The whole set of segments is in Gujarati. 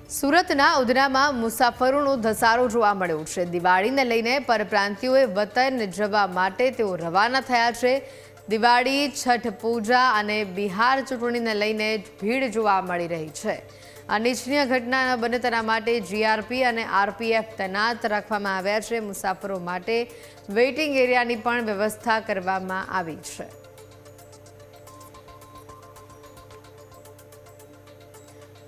સુરતના ઉધનામાં મુસાફરોનો ધસારો જોવા મળ્યો છે। દિવાળીને લઈને પરપ્રાંતિયોએ વતન જવા માટે તેઓ રવાના થયા છે। દિવાળી, છઠ પૂજા અને બિહાર ચૂંટણીને લઈને ભીડ જોવા મળી રહી છે। અનિચ્છનીય ઘટના ન બને તેના માટે જીઆરપી અને આરપીએફ તૈનાત રાખવામાં આવ્યા છે। મુસાફરો માટે વેઇટિંગ એરિયાની પણ વ્યવસ્થા કરવામાં આવી છે।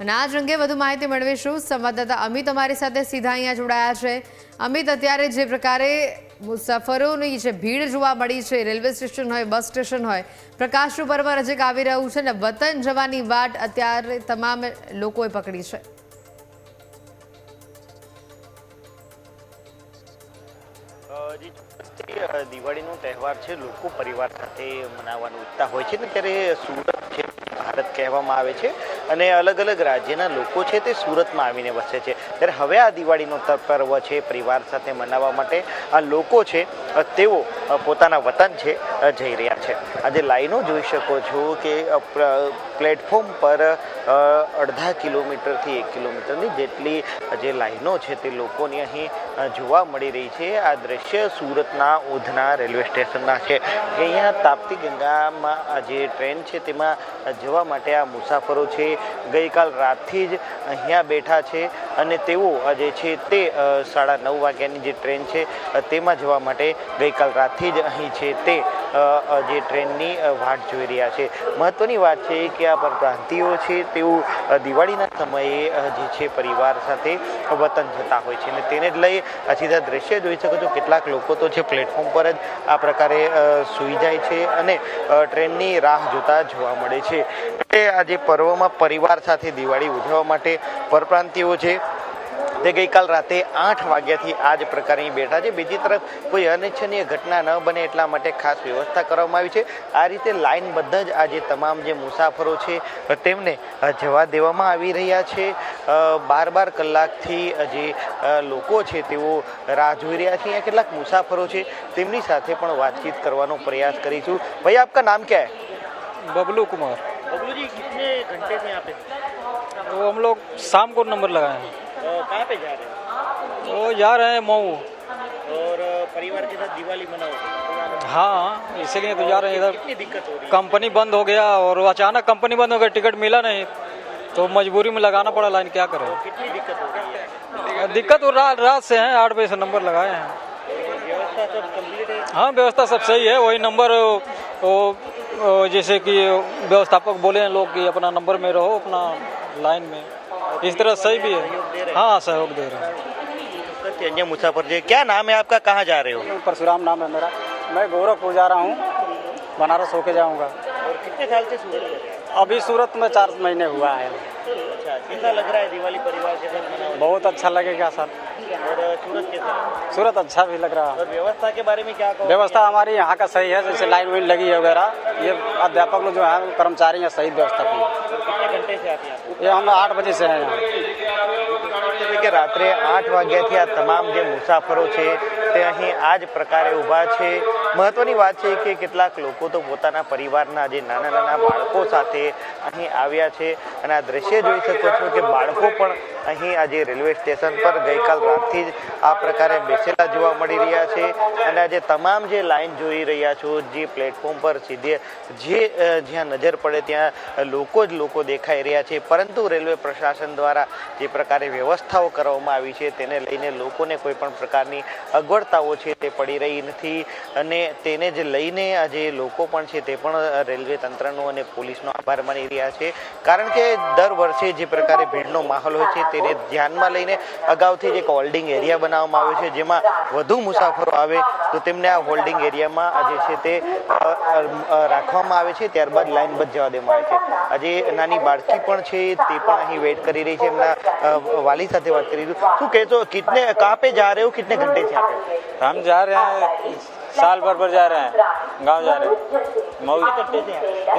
અને આ જ અંગે વધુ માહિતી મેળવીશું। સંવાદદાતા અમિત અમારી સાથે સીધા અહીંયા જોડાયા છે। અમિત, અત્યારે જે પ્રકારે મુસાફરોની જે ભીડ જોવા મળી છે, રેલવે સ્ટેશન હોય, બસ સ્ટેશન હોય, પ્રકાશનું પર્વ નજીક આવી રહ્યું છે ને વતન જવાની વાટ અત્યારે તમામ લોકોએ પકડી છે। દિવાળીનો તહેવાર છે, લોકો પરિવાર સાથે મનાવવાનું ઈચ્છતા હોય છે ને ત્યારે સુરત છે ભારત કહેવામાં આવે છે અને અલગ અલગ રાજ્યના લોકો છે તે સુરતમાં આવીને વસે છે। ત્યારે હવે આ દિવાળીનો પર્વ છે પરિવાર સાથે મનાવવા માટે આ લોકો છે તેઓ પોતાના વતન છે જઈ રહ્યા છે। આજે લાઈનો જોઈ શકો છો કે પ્લેટફોર્મ પર અડધા કિલોમીટરથી 1 કિલોમીટરની જેટલી જે લાઈનો છે તે લોકોની અહીં જોવા મળી રહી છે। આ દ્રશ્ય સુરતના ઉધના રેલવે સ્ટેશનના છે કે અહીંયા તાપ્તી ગંગામાં જે ટ્રેન છે તેમાં જવા માટે આ મુસાફરો છે ગઈકાલ રાતથી જ અહીંયા બેઠા છે અને તેઓ જે છે તે 9:30 વાગ્યાની જે ટ્રેન છે તેમાં જવા માટે ગઈકાલ રાતથી જ અહીં છે તે જે ટ્રેનની વાટ જોઈ રહ્યા છે। મહત્વની વાત છે કે આ પરપ્રાંતિયો છે તેઓ દિવાળીના સમયે જે છે પરિવાર સાથે વતન જતા હોય છે અને તેને જ લઈ સીધા દ્રશ્ય જોઈ શકો છો। કેટલાક લોકો તો છે પ્લેટફોર્મ પર જ આ પ્રકારે સૂઈ જાય છે અને ટ્રેનની રાહ જોતા જોવા મળે છે। આજે પર્વમાં પરિવાર સાથે દિવાળી ઉજવવા માટે પરપ્રાંતિયો છે તે ગઈકાલ રાતે 8 વાગ્યાથી આ જ પ્રકારે બેઠા છે। બીજી તરફ કોઈ અનિચ્છનીય ઘટના ન બને એટલા માટે ખાસ વ્યવસ્થા કરવામાં આવી છે। આ રીતે લાઇનબદ્ધ જ આજે તમામ જે મુસાફરો છે તેમને જવા દેવામાં આવી રહ્યા છે। 12 કલાકથી જે લોકો છે તેઓ રાહ જોઈ રહ્યા છે। અહીંયા કેટલાક મુસાફરો છે તેમની સાથે પણ વાતચીત કરવાનો પ્રયાસ કરીશું। ભાઈ, આપકા નામ क्या है? बबलू कुमार। बबलू जी, कितने घंटे से यहाँ पे? वो हम लोग शाम को नंबर लगाए हैं। कहाँ पे जा रहे हैं? वो जा रहे हैं मऊ। और परिवार के साथ दिवाली मनाओ? हाँ, इसीलिए तो जा रहे हैं इधर। कितनी दिक्कत हो रही है? कंपनी बंद हो गया और अचानक कंपनी बंद हो गई, टिकट मिला नहीं तो मजबूरी में लगाना पड़ा लाइन। क्या करें? कितनी दिक्कत हो रही है? दिक्कत तो रात से है, 8 बजे से नंबर लगाए हैं। व्यवस्था सब कंप्लीट है? हाँ, व्यवस्था सब सही है। वही नंबर जैसे कि व्यवस्थापक बोले हैं लोग कि अपना नंबर में रहो, अपना लाइन में, इस तरह सही भी है। हाँ, सहयोग दे रहे हैं। अन्य मुसाफर जी, क्या नाम है आपका, कहाँ जा रहे हो? परशुराम नाम है मेरा। मैं गोरखपुर जा रहा हूँ, बनारस होके जाऊँगा। और कितने साल से सूरत में? अभी सूरत में 4 महीने हुआ है। अच्छा, कैसा लग रहा है दिवाली परिवार के साथ मनाना? बहुत अच्छा लगेगा सर। और सूरत कैसा? सूरत अच्छा भी लग रहा है। और व्यवस्था के बारे में क्या कहो? व्यवस्था हमारी यहाँ का सही है, जैसे लाइन वाइन लगी है वगैरह। ये अध्यापक लोग जो है कर्मचारी हैं, सही व्यवस्था की है। कितने घंटे से आते हैं? ये हम 8 बजे से हैं यहाँ। કે રાત્રે 8 વાગ્યાથી આ તમામ જે મુસાફરો છે તે અહીં આ જ પ્રકારે ઊભા છે। મહત્વની વાત છે કે કેટલાક લોકો તો પોતાના પરિવારના જે નાના નાના બાળકો સાથે અહીં આવ્યા છે અને આ દ્રશ્ય જોઈ શકો છો કે બાળકો પણ અહીં આજે રેલવે સ્ટેશન પર ગઈકાલ રાતથી જ આ પ્રકારે બેસેલા જોવા મળી રહ્યા છે અને આજે તમામ જે લાઈન જોઈ રહ્યા છો જે પ્લેટફોર્મ પર સીધે જે જ્યાં નજર પડે ત્યાં લોકો જ લોકો દેખાઈ રહ્યા છે। પરંતુ રેલવે પ્રશાસન દ્વારા જે પ્રકારે વ્યવસ્થાઓ કરવામાં આવી છે તેને લઈને લોકોને કોઈ પણ પ્રકારની અગવડતાઓ છે તે પડી રહી નથી અને તેને જ લઈને આજે લોકો પણ છે તે પણ રેલવે તંત્રનો અને પોલીસનો આભાર માની રહ્યા છે। કારણ કે દર વર્ષે જે પ્રકારે ભીડનો માહોલ હોય છે તેને ધ્યાનમાં લઈને અગાઉથી જ એક હોલ્ડિંગ એરિયા બનાવવામાં આવ્યો છે જેમાં વધુ મુસાફરો આવે તો તેમને આ હોલ્ડિંગ એરિયામાં આજે છે તે રાખવામાં આવે છે, ત્યારબાદ લાઇનબદ્ધ જવા દેવામાં આવે છે। આજે નાની બાળકી પણ છે તે પણ અહીં વેઇટ કરી રહી છે। એમના वाली साथे बात करी शू कहते हो, कितने कहाँ पे जा रहे हो, कितने घंटे से यहाँ पे? हम जा रहे हैं साल भर जा रहे हैं, गांव जा रहे हैं मऊ।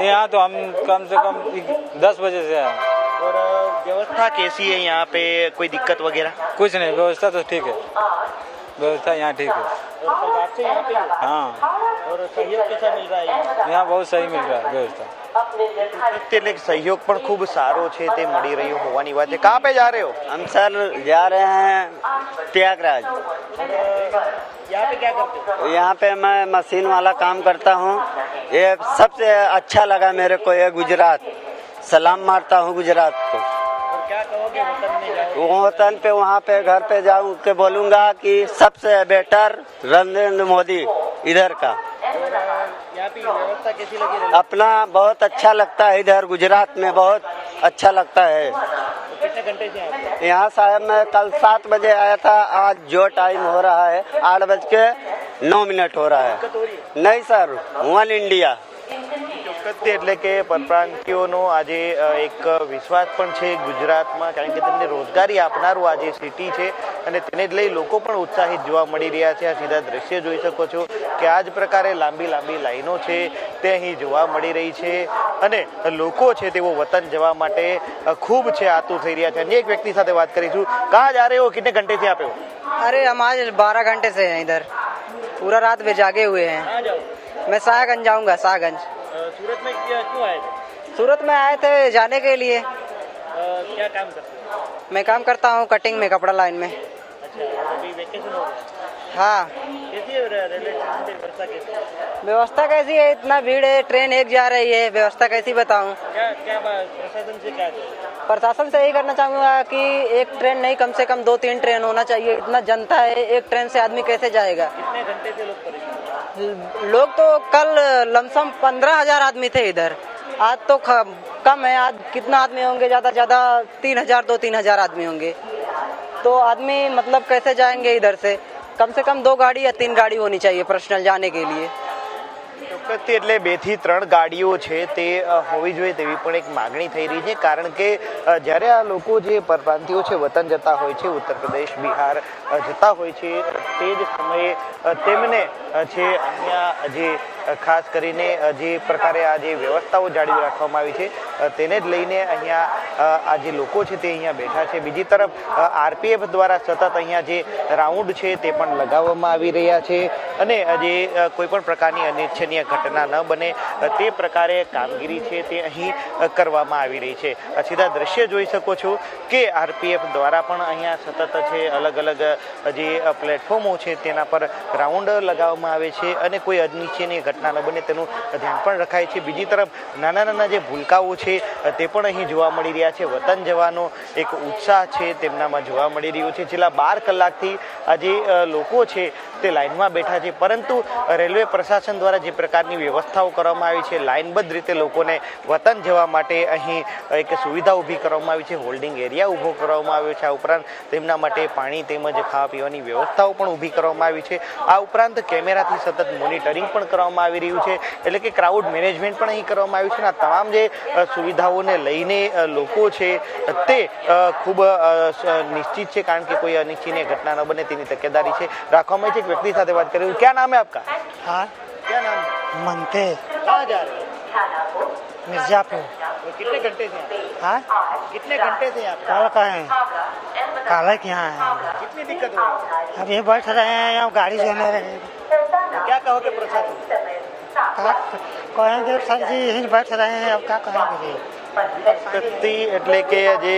यहाँ तो हम कम से कम 10 बजे से हैं। और व्यवस्था कैसी है यहाँ पे, कोई दिक्कत वगैरह? कुछ नहीं, व्यवस्था तो ठीक है, व्यवस्था यहाँ ठीक है। और परिवार से यहाँ पे ही हो? हाँ, और सहयोग कैसा मिल रहा है? यहाँ बहुत सही मिल रहा है व्यवस्था। એટલે સહયોગ પણ ખૂબ સારો છે તે મળી રહ્યો હોવાની વાત છે. કહાં પે જા રહે હો? हम सर जा रहे हैं प्रयागराज। यहाँ पे क्या करते हो? यहाँ पे मैं मशीन वाला काम करता हूँ। ये सबसे अच्छा लगा मेरे को ये गुजरात। सलाम मारता हूँ गुजरात को। और क्या कहोगे वतन में जाओ? वो वतन पे वहाँ पे घर पे जाऊँ के बोलूँगा कि सबसे बेटर नरेंद्र मोदी इधर का। यहाँ पे व्यवस्था कैसी लगी रही? अपना बहुत अच्छा लगता है इधर गुजरात में, बहुत अच्छा लगता है। तो कितने घंटे से यहाँ पे? यहाँ साहब मैं कल 7 बजे आया था, आज जो टाइम हो रहा है 8:09 हो रहा है। दिक्कत हो रही है? नहीं सर, 1 इंडिया। ચોક્કસથી એટલે કે પરપ્રાંતિયોનો આજે એક વિશ્વાસ પણ છે ગુજરાતમાં, કારણ કે તેમને રોજગારી આપનારું આજે સિટી છે અને તેને જ લઈ લોકો પણ ઉત્સાહિત જોવા મળી રહ્યા છે. આ સીધા દ્રશ્ય જોઈ શકો છો કે આ જ પ્રકારે લાંબી લાંબી લાઈનો છે તે અહીં જોવા મળી રહી છે અને લોકો છે તેઓ વતન જવા માટે ખૂબ છે આતુર થઈ રહ્યા છે. અન્ય એક વ્યક્તિ સાથે વાત કરીશું. કહાં જા રહે હો? કિતને ઘંटे से आप हो? अरे हम आज 12 घंटे से हैं इधर, पूरा रात में जागे हुए हैं। कहाँ जाओ? मैं शाहगंज जाऊंगा, शाहगंज। सूरत में क्यों आए थे? सूरत में आए थे जाने के लिए। क्या काम करते हो? मैं काम करता हूँ कटिंग में, कपड़ा लाइन में। अच्छा, अभी वेकेशन हो गया। हाँ, कैसी है रेलवे स्टेशन पे व्यवस्था कैसी है? व्यवस्था कैसी है? इतना भीड़ है, ट्रेन एक जा रही है, व्यवस्था कैसी बताऊँ? क्या क्या प्रशासन से क्या चाहिए? प्रशासन से यही करना चाहूँगा कि एक ट्रेन नहीं, कम से कम 2-3 ट्रेन होना चाहिए। इतना जनता है, एक ट्रेन से आदमी कैसे जाएगा? कितने घंटे से लोग परेशान? लोग तो कल लमसम 15,000 आदमी थे इधर, आज तो कम है। आज कितना आदमी होंगे? ज़्यादा ज़्यादा 3,000 2-3,000 आदमी होंगे। तो आदमी मतलब कैसे जाएंगे इधर से? कम से कम 2 गाड़ी या 3 गाड़ी होनी चाहिए पर्सनल जाने के लिए। ચોક્કસથી એટલે 2 થી 3 ગાડીઓ છે તે હોવી જોઈએ તેવી પણ એક માગણી થઈ રહી છે, કારણ કે જ્યારે આ લોકો જે પરપ્રાંતિયો છે વતન જતા હોય છે, ઉત્તર પ્રદેશ બિહાર જતા હોય છે, તે જ સમયે તેમને છે અહીંયા જે ખાસ કરીને જે પ્રકારે આ જે વ્યવસ્થાઓ જાળવી રાખવામાં આવી છે તેને જ લઈને અહીંયા આ જે લોકો છે તે અહીંયા બેઠા છે. બીજી તરફ આરપીએફ દ્વારા સતત અહીંયા જે રાઉન્ડ છે તે પણ લગાવવામાં આવી રહ્યા છે અને જે કોઈ પણ પ્રકારની અનિચ્છનીય ઘટના ન બને તે પ્રકારે કામગીરી છે તે અહીં કરવામાં આવી રહી છે. સીધા દ્રશ્ય જોઈ શકો છો કે આરપીએફ દ્વારા પણ અહીંયા સતત છે અલગ અલગ જે પ્લેટફોર્મો છે તેના પર રાઉન્ડ લગાવવામાં આવે છે અને કોઈ અનિચ્છનીય ઘટના ન બને તેનું ધ્યાન પણ રખાય છે. બીજી તરફ નાના નાના જે ભૂલકાઓ છે તે પણ અહીં જોવા મળી રહ્યા છે. વતન જવાનો એક ઉત્સાહ છે તેમનામાં જોવા મળી રહ્યો છે. છેલ્લા 12 કલાકથી આ જે લોકો છે તે લાઇનમાં બેઠા છે, પરંતુ રેલવે પ્રશાસન દ્વારા જે પ્રકારની વ્યવસ્થાઓ કરવામાં આવી છે, લાઇનબદ્ધ રીતે લોકોને વતન જવા માટે અહીં એક સુવિધા ઊભી કરવામાં આવી છે, હોલ્ડિંગ એરિયા ઊભો કરવામાં આવ્યો છે. આ ઉપરાંત તેમના માટે પાણી તેમજ ખાવા પીવાની વ્યવસ્થાઓ પણ ઊભી કરવામાં આવી છે. આ ઉપરાંત કેમેરાથી સતત મોનિટરિંગ પણ કરવામાં આવી રહ્યું છે, એટલે કે ક્રાઉડ મેનેજમેન્ટ પણ અહીં કરવામાં આવ્યું છે. આ તમામ જે સુવિધાઓને લઈને લોકો છે તે ખૂબ નિશ્ચિત છે, કારણ કે કોઈ અનિચ્છનીય ઘટના ન બને તેની તકેદારી છે રાખવામાં આવી છે. એક व्यक्ति સાથે વાત કરી. क्या नाम है आपका? हाँ, क्या नाम है? मनते कहाँ जा रहे हो? मिर्जापुर। कितने घंटे से यहाँ? हाँ, कितने घंटे से यहाँ? कल का है, काले के यहाँ है। कितनी दिक्कत हो रही है? अब ये बैठ रहे हैं, यहाँ गाड़ी जो नहीं रहे। क्या कहोगे प्रशासन? कहेंगे सर जी यहीं बैठ रहे हैं, अब क्या कहेंगे जी? એટલે કે જે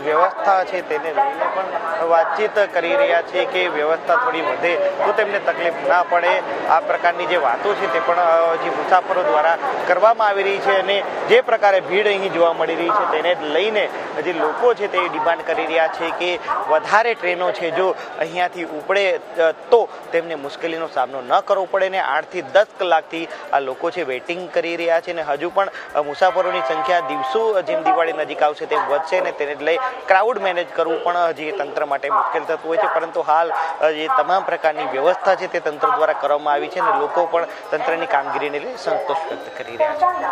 વ્યવસ્થા છે તેને લઈને પણ વાતચીત કરી રહ્યા છે કે વ્યવસ્થા થોડી વધે તો તેમને તકલીફ ના પડે. આ પ્રકારની જે વાતો છે તે પણ જે મુસાફરો દ્વારા કરવામાં આવી રહી છે અને જે પ્રકારે ભીડ અહીં જોવા મળી રહી છે તેને લઈને જે લોકો છે તે ડિમાન્ડ કરી રહ્યા છે કે વધારે ટ્રેનો છે જો અહીંયાથી ઉપડે તો તેમને મુશ્કેલીનો સામનો ન કરવો પડે ને 8 થી 10 કલાકથી આ લોકો છે વેઇટિંગ કરી રહ્યા છે અને હજુ પણ મુસાફરોની સંખ્યા દિવસો જેમ દિવાળી નજીક આવશે તેમ વધશે ને તેને લઈ ક્રાઉડ મેનેજ કરવું પણ હજી તંત્ર માટે મુશ્કેલ થતું હોય છે, પરંતુ હાલ જે તમામ પ્રકારની વ્યવસ્થા છે તે તંત્ર દ્વારા કરવામાં આવી છે અને લોકો પણ તંત્રની કામગીરીને લઈ સંતોષ વ્યક્ત કરી રહ્યા છે.